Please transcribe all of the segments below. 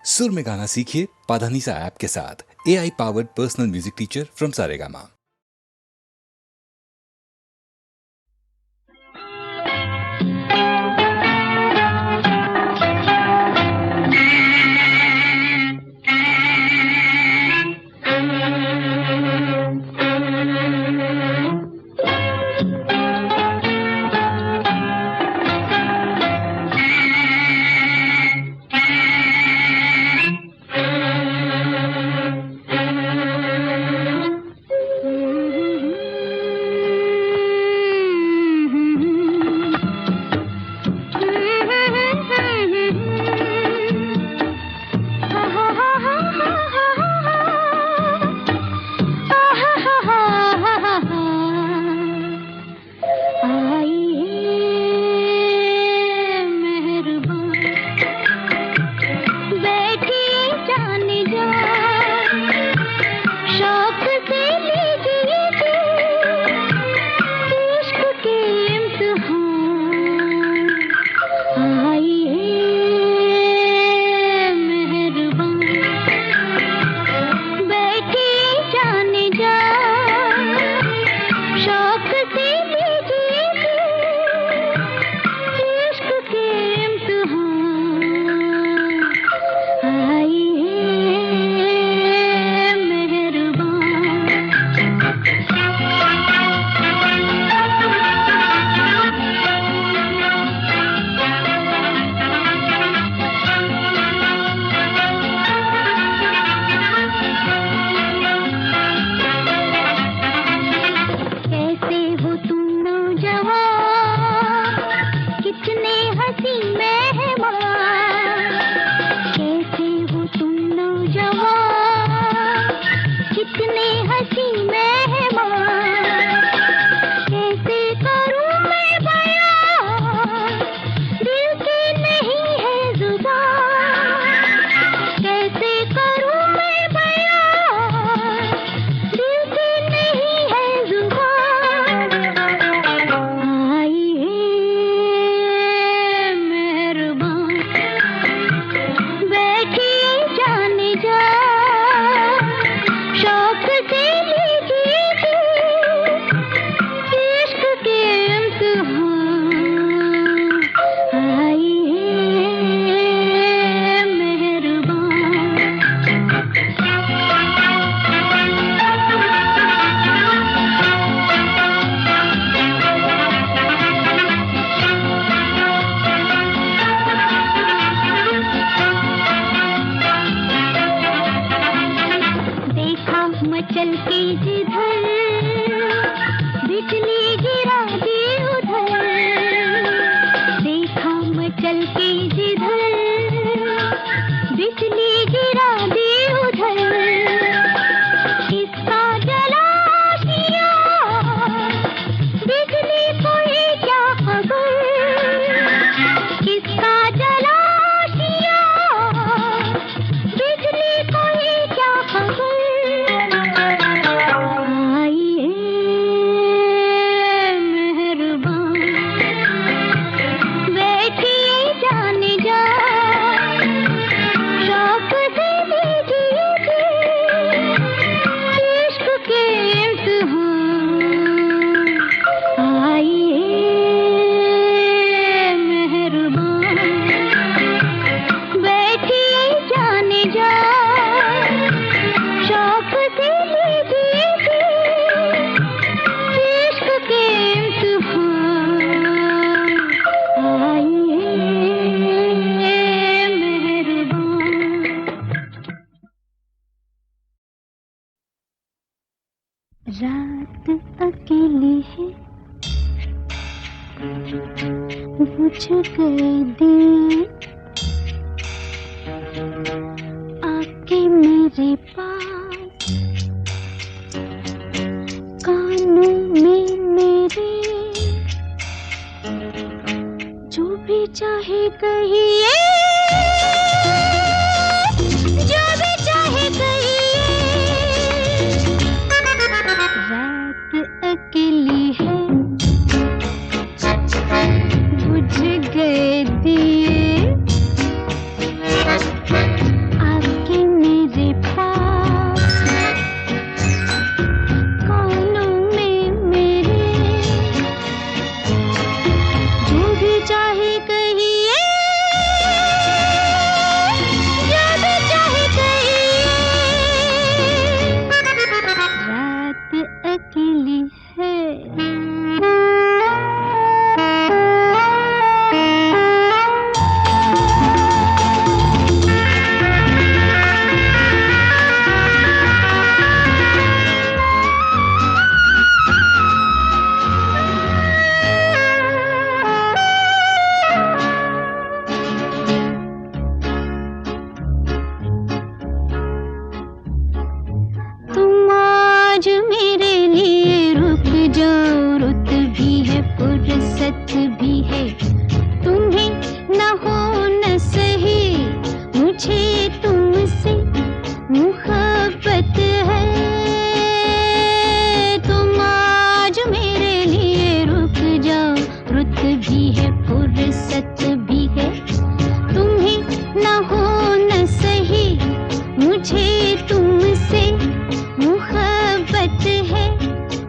सुर में गाना सीखिए पाधानीसा ऐप के साथ। AI powered personal music teacher from Saregama. रात अकेली है, बुझ गए दिए, आके मेरे पास कानों में मेरे, जो भी चाहे कहिए, जो भी चाहे कहिए। रात अकेली है, बुझ गए दिए, फुर्सत भी है। तुम्हें न हो न सही, मुझे तुमसे मुहब्बत है। तुम आज मेरे लिए रुक जाओ, रुत भी है फुर्सत भी है। तुम्हें न हो न सही, मुझे तुमसे मुहब्बत है।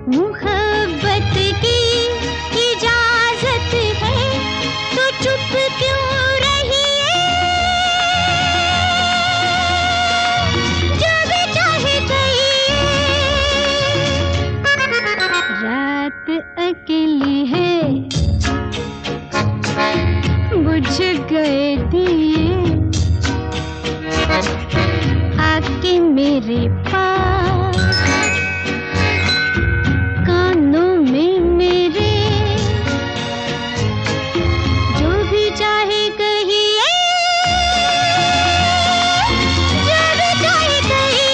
मुहब्बत की इजाजत है, तो चुप क्यों रहिए। जो भी चाहे कहिए। रात अकेली है, बुझ गए दिए, आके मेरे पास, कानों में मेरे, जो भी चाहे कहिए। जो भी चाहे कहिए।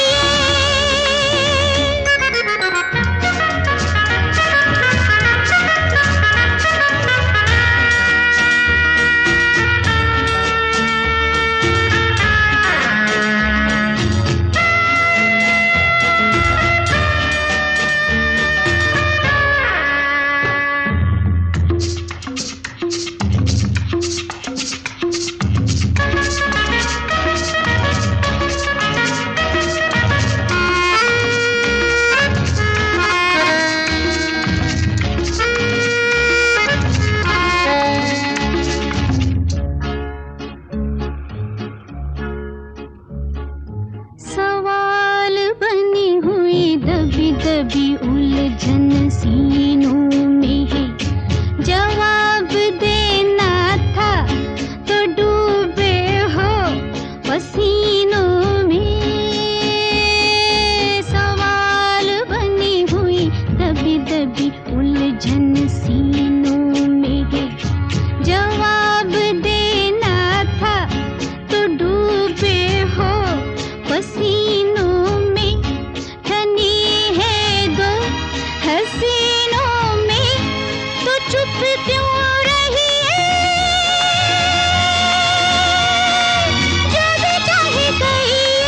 सवाल बनी हुई दबी दबी उलझन सीनों में है। जवाब देना था तो डूबे हो पसीनों में। सवाल बनी हुई दबी दबी उलझन सीनों में है। जवाब देना था तो डूबे हो पसीनों में। ठनी है दो हसीनों में, तो चुप क्यों रहिए। जो भी चाहे कहिए।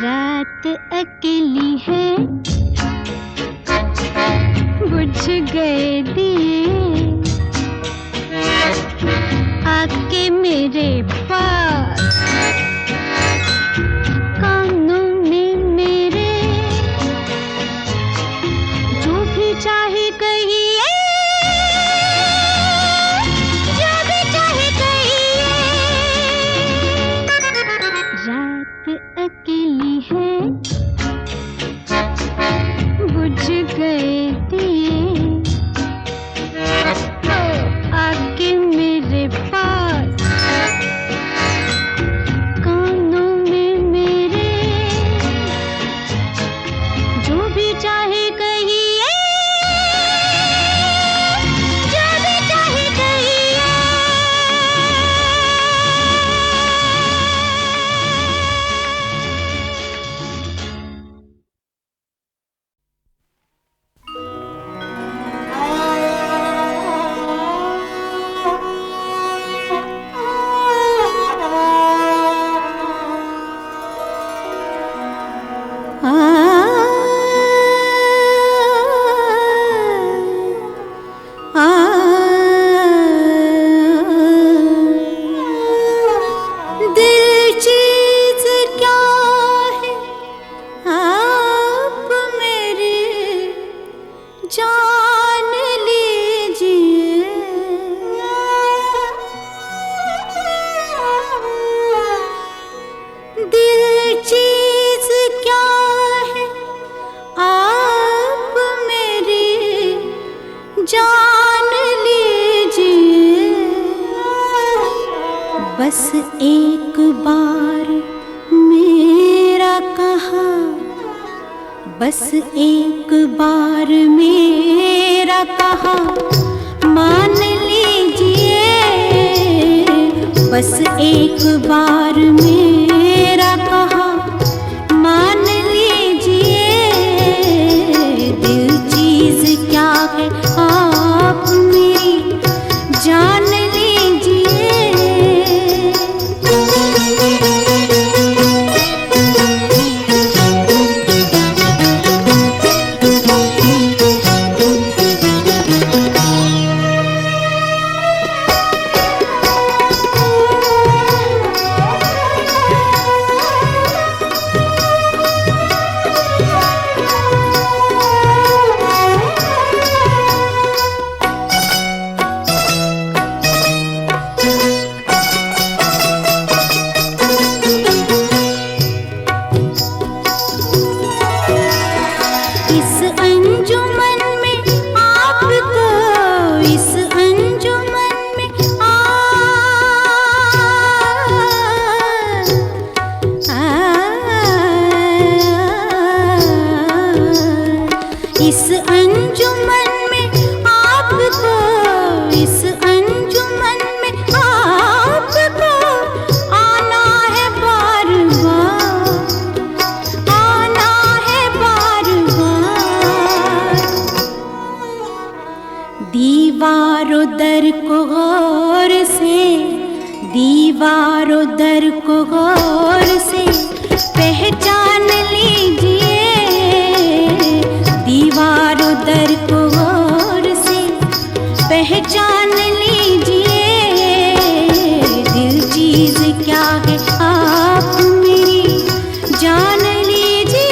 रात अकेली है, बुझ गए दिए, आके मेरे पास, कानों में मेरे, जो भी चाहे कहिए। जो भी चाहे कहिए। रात अकेली है, बुझ गए दिए, आके मेरे पास, कानों में मेरे, जो भी चाहे कहिए। जो भी चाहे कहिए। दिल चीज क्या है आप मेरी जान लीजिए। दिल चीज क्या है आप मेरी जान लीजिए। बस एक बार मेरा कहा, बस एक बार मेरा कहा मान लीजिए। बस एक बार मेरा कहा मान लीजिए। दिल चीज क्या है दीवारों दर को गौर से पहचान लीजिए, दीवारों दर को गौर से पहचान लीजिए। दिल चीज क्या है आप मेरी जान लीजिए।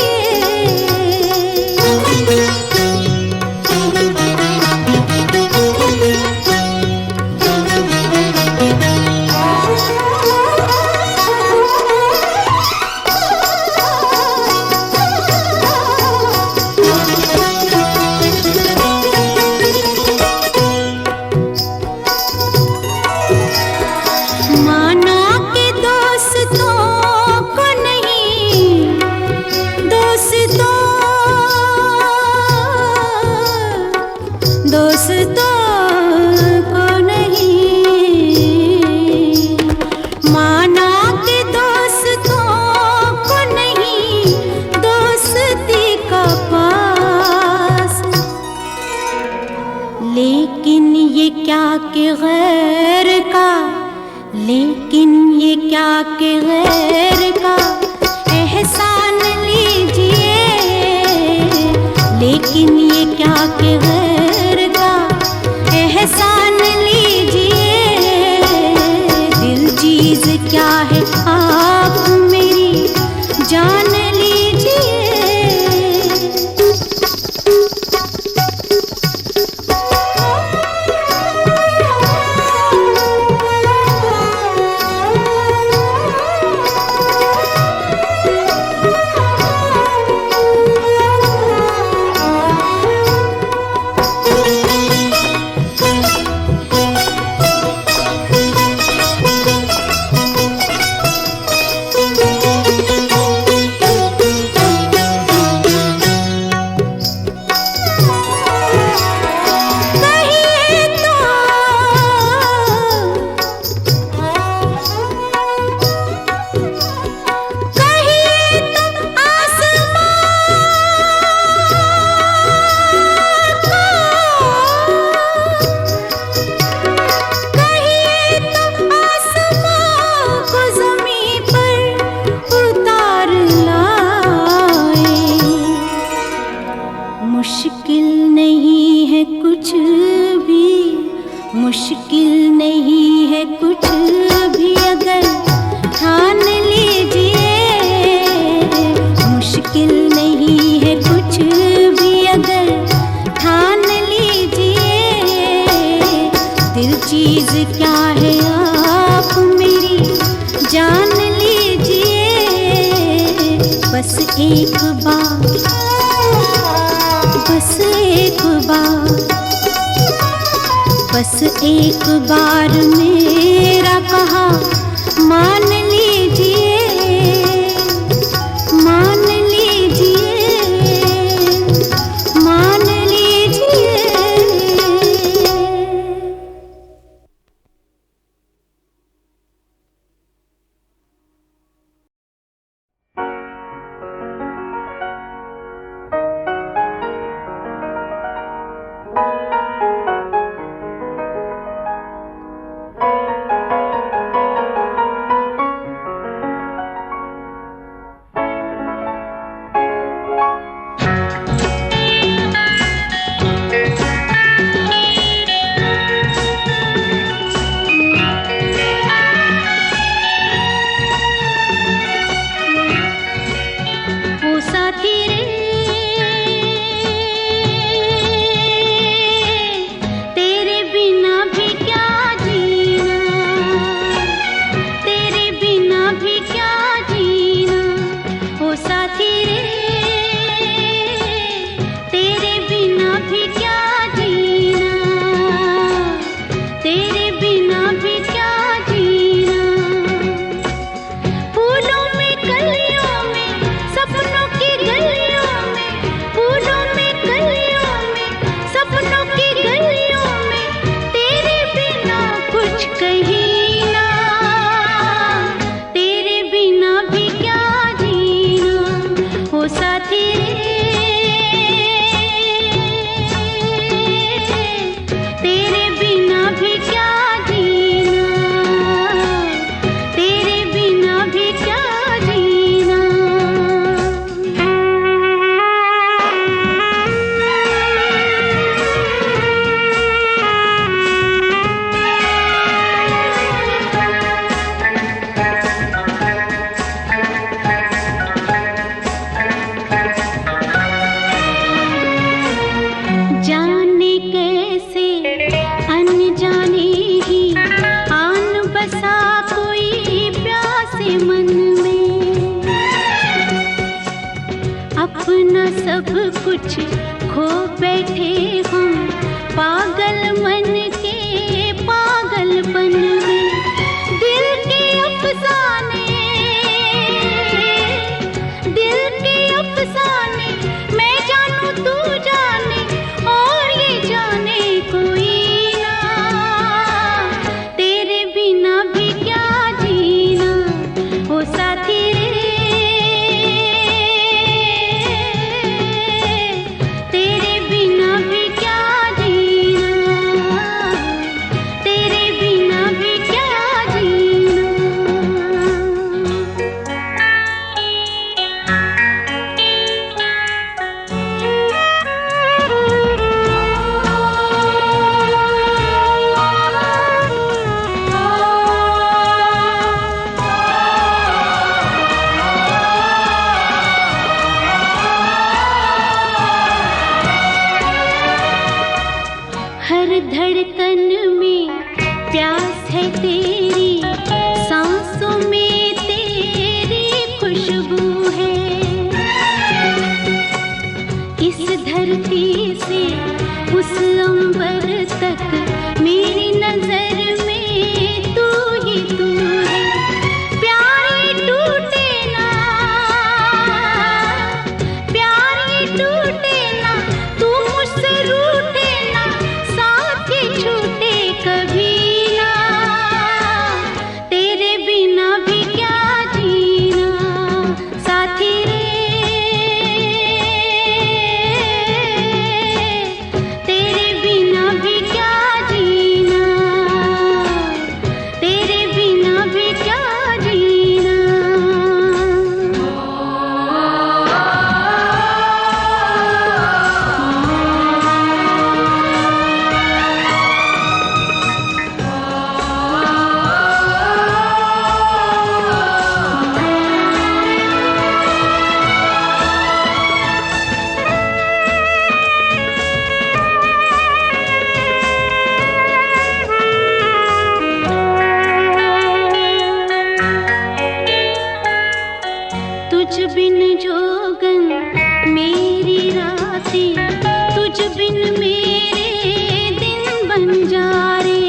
माना के दोस्तों को नहीं, दोस्तों को नहीं, माना के दोस्तों को नहीं, दोस्ती का पास। लेकिन ये क्या कि गैर का, लेकिन ये क्या कि गैर का एहसान लीजिए, लेकिन ये क्या कि गैर का एहसान लीजिए। दिल चीज क्या है आप मेरी जान लीजिए। मुश्किल नहीं है कुछ भी, मुश्किल नहीं है कुछ भी अगर ठान लीजिए, मुश्किल नहीं है कुछ भी अगर ठान लीजिए। दिल चीज क्या है आप मेरी जान लीजिए। बस एक बार, बस एक बार, बस एक बार मेरा कहा मान लीजिए, मान लीजिए, मान लीजिए। मन में, अपना सब कुछ खो बैठे हम पागल मन के पागलपन में। दिल के अफसाने, दिल के अफसाने, मैं जानूं तू जाने और ये जाने कोई ना, तेरे बिना भी क्या जीना ओ साथी रे, तेरे बिना भी क्या जीना, तेरे बिना भी क्या जीना। हर धड़कन में प्यास है तेरी, सांसों में तेरी खुशबू है। इस धरती से उस अंबर तक मेरी नजर में तू ही तू है। प्यार ये टूटे ना, प्यार ये टूटे ना, तू मुझसे रूठे ना, साथ ये छूटे कभी ना, तेरे बिना भी क्या जीना साथी रे, तेरे बिना भी क्या जीना, तेरे बिना भी क्या जीना। तुझ बिन जोगन मेरी रातें, तुझ बिन मेरे दिन बन जा रे।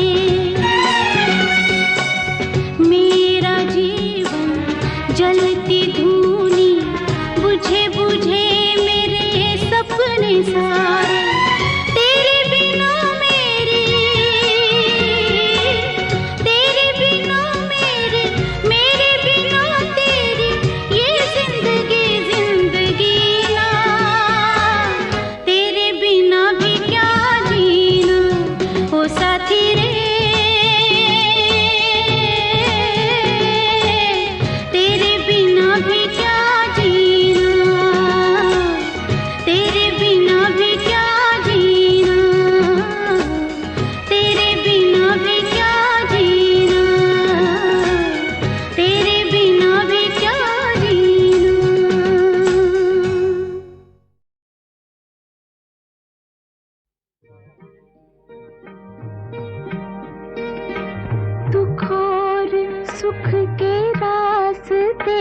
मेरा जीवन जलती धूनी, बुझे बुझे मेरे सपने सारे, तेरे बिना मेरी, तेरे बिना मेरे, मेरे बिना तेरी ये जिंदगी जिंदगी ना, तेरे बिना भी क्या जीना ओ साथी रे, तेरे बिना भी क्या जीना, तेरे बिना भी क्या जीना, तेरे बिना भी क्या जीना, तेरे बिना भी क्या जीना। दुख और सुख के रास्ते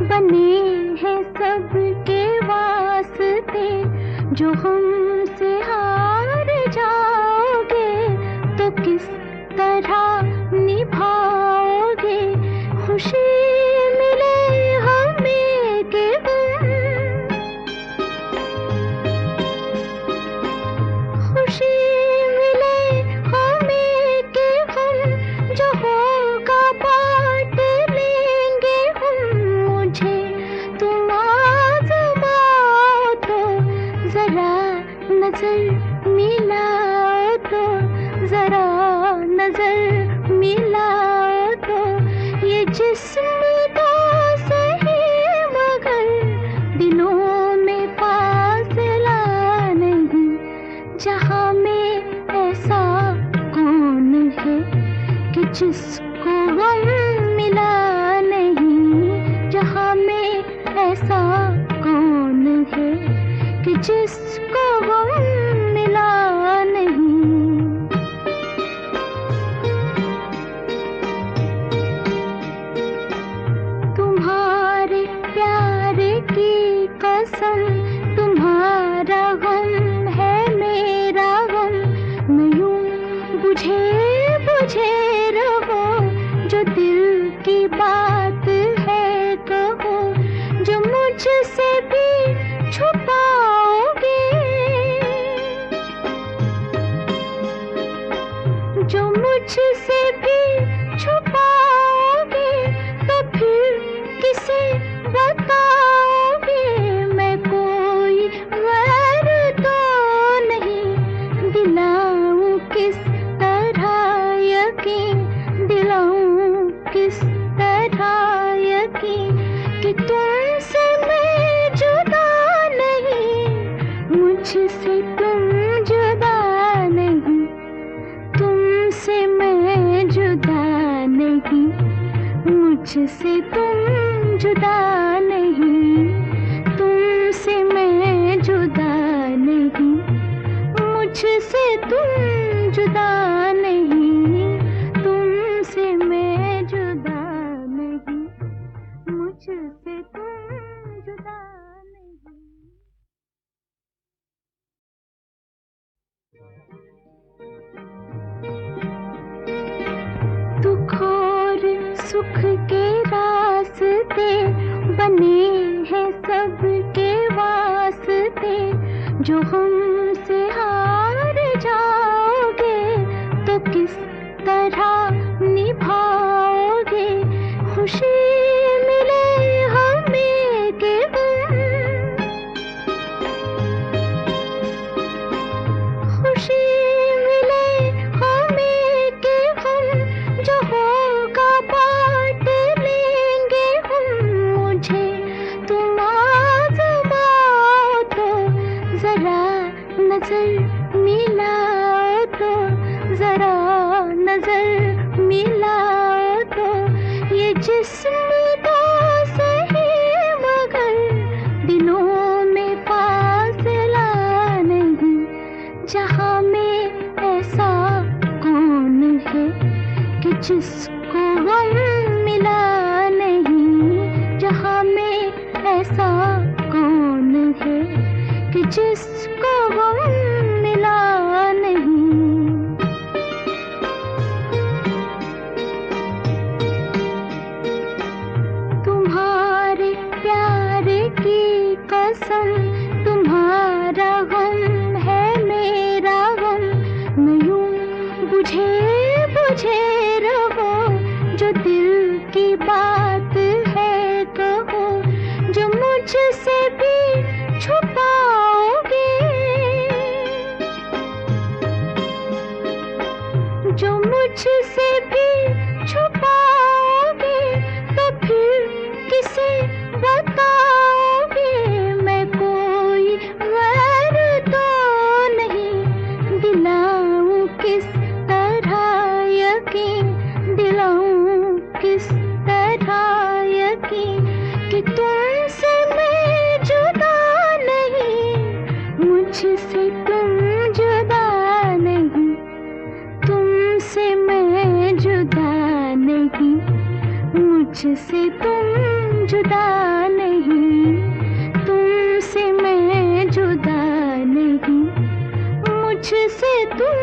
बने हैं सबके वास्ते, जो हमसे हार जाओगे तो किस तरह निभाओगे। खुशी मिले हमें के गम, खुशी मिले हमें के हम, जो होगा बांट लेंगे हम। मुझे तुम आज़माओ तो जरा नजर मिलाओ तो, जरा नजर मिलाओ तो, ये जिस्म तो सही मगर दिलों में फासला नहीं। जहाँ में ऐसा कौन है कि जिसको गम मिला नहीं, जहाँ में ऐसा कौन है कि जिसको गम मिला नहीं। कि तुमसे मैं जुदा नहीं, मुझसे तुम जुदा नहीं, तुमसे मैं जुदा नहीं, मुझसे तुम जुदा नहीं, तुमसे मैं जुदा नहीं, मुझसे तुम जुदा नहीं, तुमसे मैं जुदा नहीं, मुझसे तुम जुदा नहीं। दुख और सुख के रास्ते बने हैं सबके वास्ते, जो हमसे हार जाओगे तो किस तरह निभाओगे, खुशी मिले हमें के गम, खुशी मिले हमें के गम, जो होगा बांट लेंगे हम, मुझे तुम आज़माओ तो जरा नजर मिलाओ तो, जरा नजर मिलाओ तो, ये जिस्म तो सही मगर दिलों में फासला नहीं, जहाँ में ऐसा कौन है कि जिसको गम मिला नहीं, जहाँ में ऐसा कौन है कि जिसको गम मिला नहीं। तुम्हारे प्यार की कसम, तुम्हारा गम है मेरा गम, न यूं बुझे बुझे रहो, जो दिल की बात है कहो, जो मुझसे भी छुपाओगे, जो मुझसे भी छुपाओगे, तो फिर किसे बताओगे, मैं कोई गैर तो नहीं, दिलाऊं किस तरह यकीन, दिलाऊं किस तरह यकीन, कि तुमसे मैं जुदा नहीं, मुझसे तुम जुदा नहीं, तुमसे मैं जुदा नहीं, मुझसे तुम जुदा नहीं, तुमसे मैं जुदा नहीं, मुझसे तुम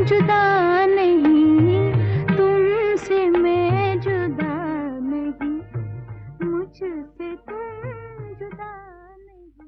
जुदा नहीं, तुमसे मैं जुदा नहीं, मुझसे तुम जुदा नहीं।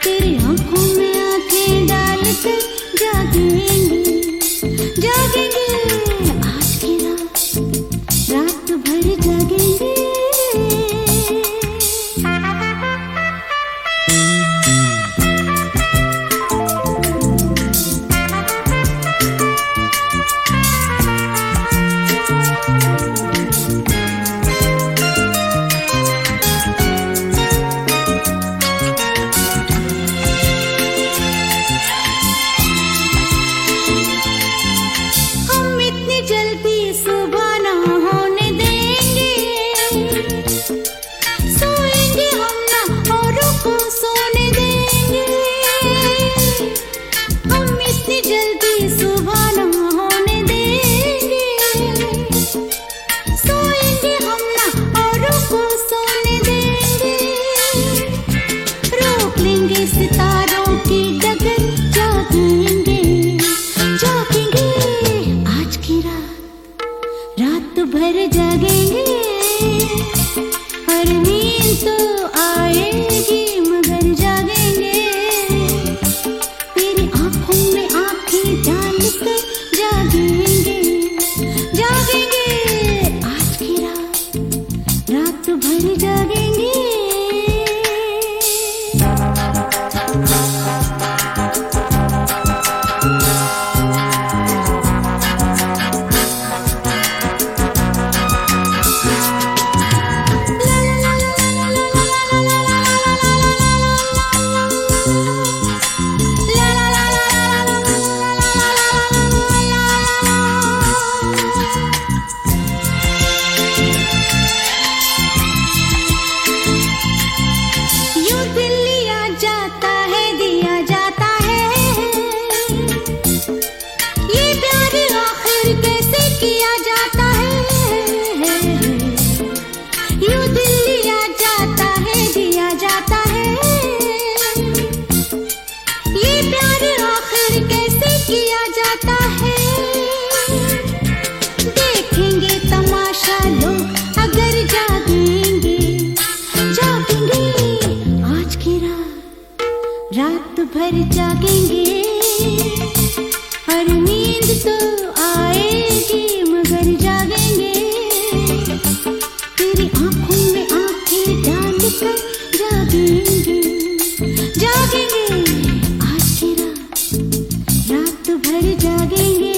तेरी आंखों में आंखें डालकर जागेंगे। जागेंगे सितारों की डगर, जागेंगे जागेंगे आज की रात, रात भर जागेंगे। और नींद तो आएगी मगर जागेंगे, तेरी आंखों में आंखें डालकर जागेंगे जागेंगे आज की रात, रात भर जागेंगे। यूं दिल लिया जाता है, दिया जाता है, ये प्यार आखिर कैसे किया जाता है। यूं दिल लिया जाता है, दिया जाता है, ये प्यार आखिर कैसे किया जाता है। देखेंगे तमाशा लोग अगर जागेंगे जागेंगे आज की रात, रात भर जागेंगे। और नींद तो आएगी मगर जागेंगे, तेरी आंखों में आंखें डालकर जागेंगे जागेंगे आज की रात, रात भर जागेंगे।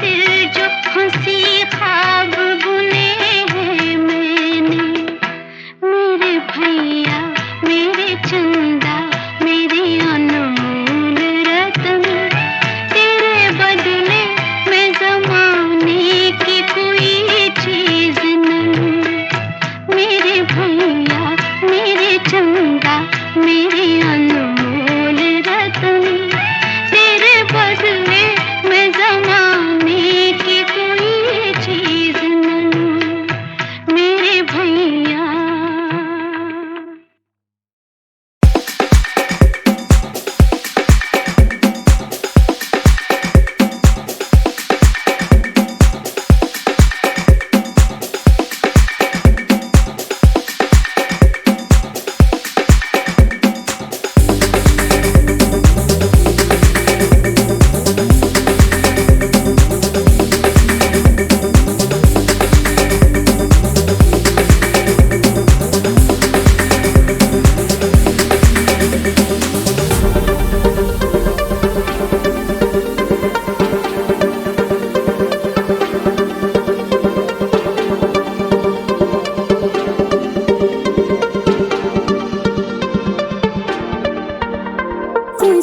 खातिर जो हंसी ख्वाब बुने हैं मैंने, मेरे भैया मेरे चंदा मेरे अनमोल रतन, तेरे बदले मैं जमाने की कोई चीज नहीं। मेरे भैया मेरे चंदा मेरे अनमोल रतन, तेरे बदले मैं जमाने की कोई चीज नहीं। मेरे भैया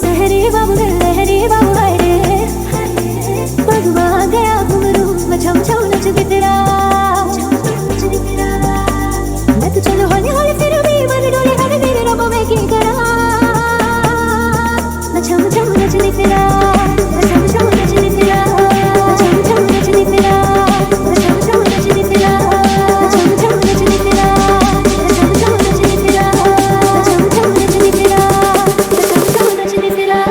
जहरी बाबू लहरी बाबू हाय रे, बगवा गया घुंघरू मैं छम छम नचती तेरा, मैं तो चलो हौली हौली फिर भी मन डोले हर मेरे रब में की करा, मैं छम छम नचती तेरा, मैं छम छम नचती तेरा, मैं छम छम नचती तेरा, मैं छम छम नचती तेरा, मैं छम छम नचती तेरा, मैं छम छम नचती तेरा, मैं छम छम नचती तेरा, मैं छम छम नचती तेरा।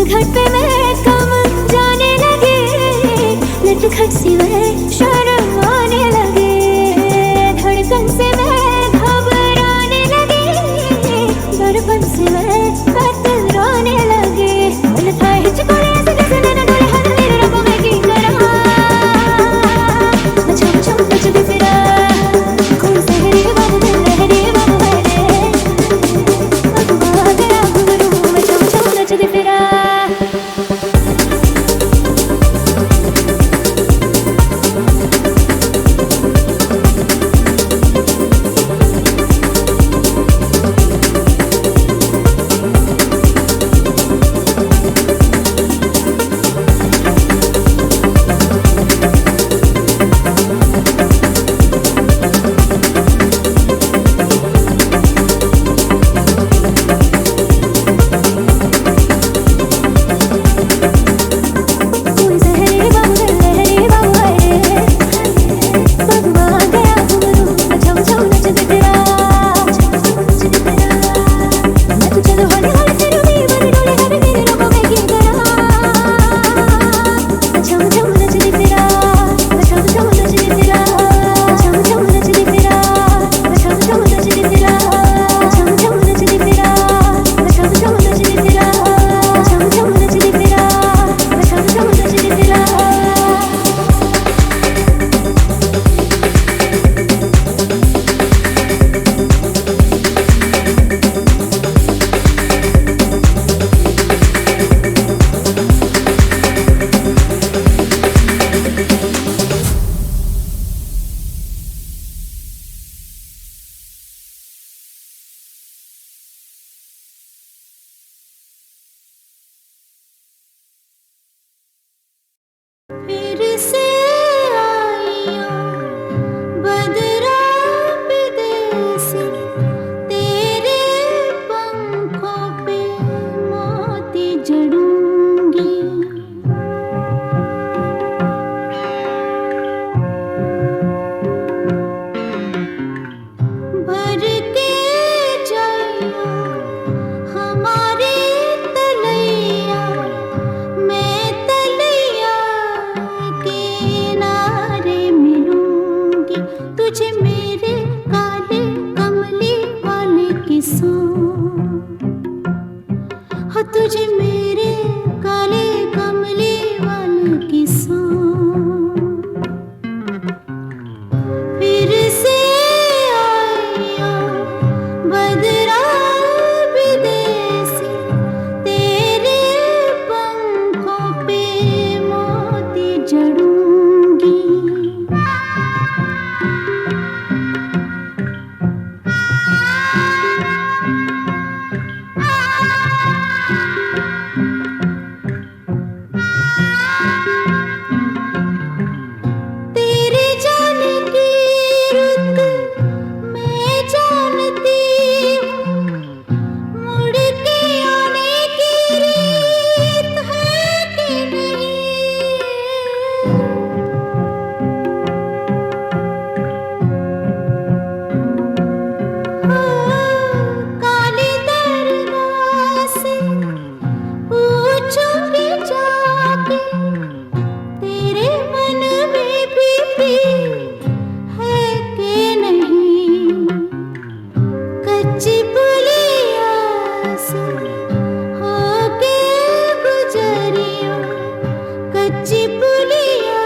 घट पे मैं कम जाने लगे, नटखट सी मैं शर्म आने लगे, धड़कन से मैं घबराने लगे, दर्पण से मैं कतराने लगे, मन था हिचकोले ऐसे जैसे नैना डोले हर मेरे रब में की करा, मैं छम छम नचती फिरा, कोई सहरी बाबू लहरी बाबू है रे, बगवा गया घुंघरू मैं छम छम नचती फिरा। हो तुझे मेरे काले कमले वाले की सांस फिर से आया बदरा विदेशी तेरे पंखों पे मोती जड़ूंगी तेरे जाने की रुत मैं जानती हूँ मुड़ के आने की रीत है कि नहीं काली दरगाह से पूछूंगी जाके तेरे मन में बीती है कि नहीं कच्ची पुलिया से होके गुजरियो कच्ची पुलिया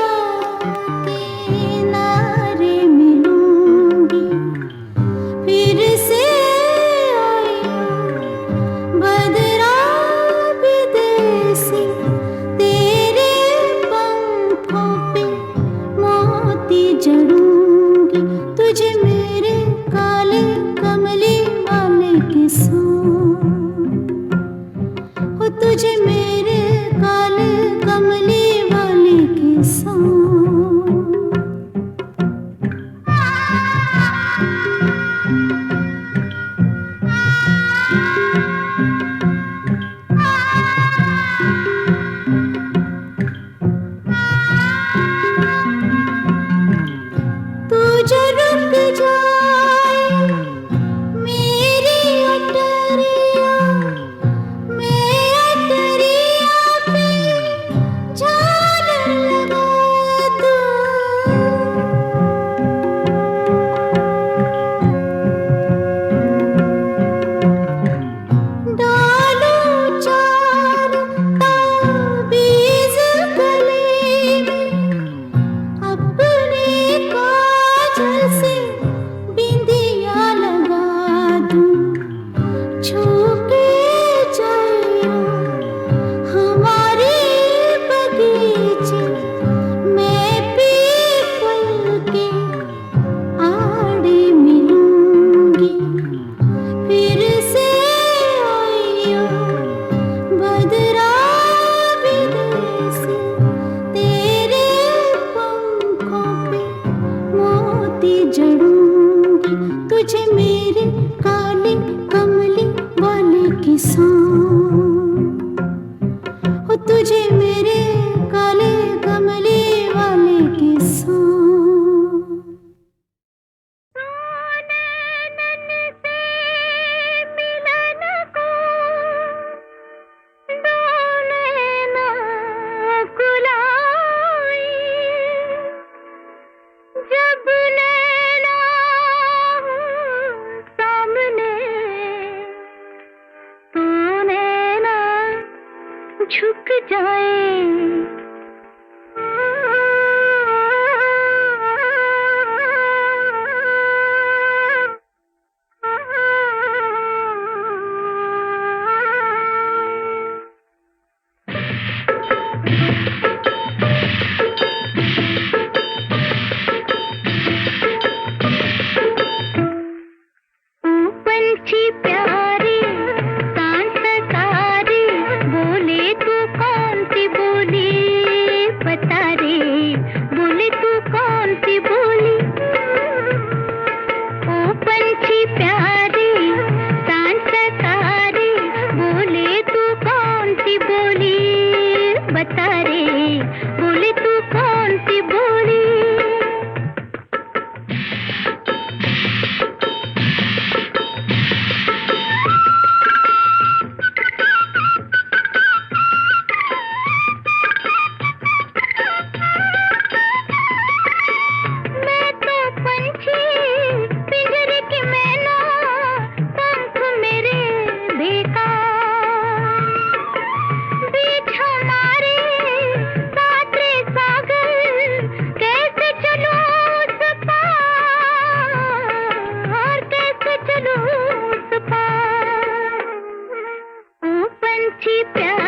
किनारे मिलूंगी फिर से आया बदरा विदेशी तेरे पंखों पे मोती जड़ूंगी तुझे मेरे काले कमले वाले के संग हो तुझे मेरे काले कमले वाले के संग तू जो रुक जाए मेरी अटरिया मैं अटरिया पे झालर लगा दूं डालो चार ताबीज़ गले में अपने काजल से बिंदिया लगा दूं छू के जाइयो हमारे बगीचे मैं पीपल के आड़े मिलूंगी फिर से आइयो बदरा विदेशी तेरे पंखों पे मोती जड़ूंगी तुझे मेरे काले कमले वाले की सांस हो तुझे मेरे काले कमले वाले की सांस जब नैना सामने तू नैना झुक जाए पंछी प्यारे सांस सारे बोले तू कौन सी बोली मुझे प्यार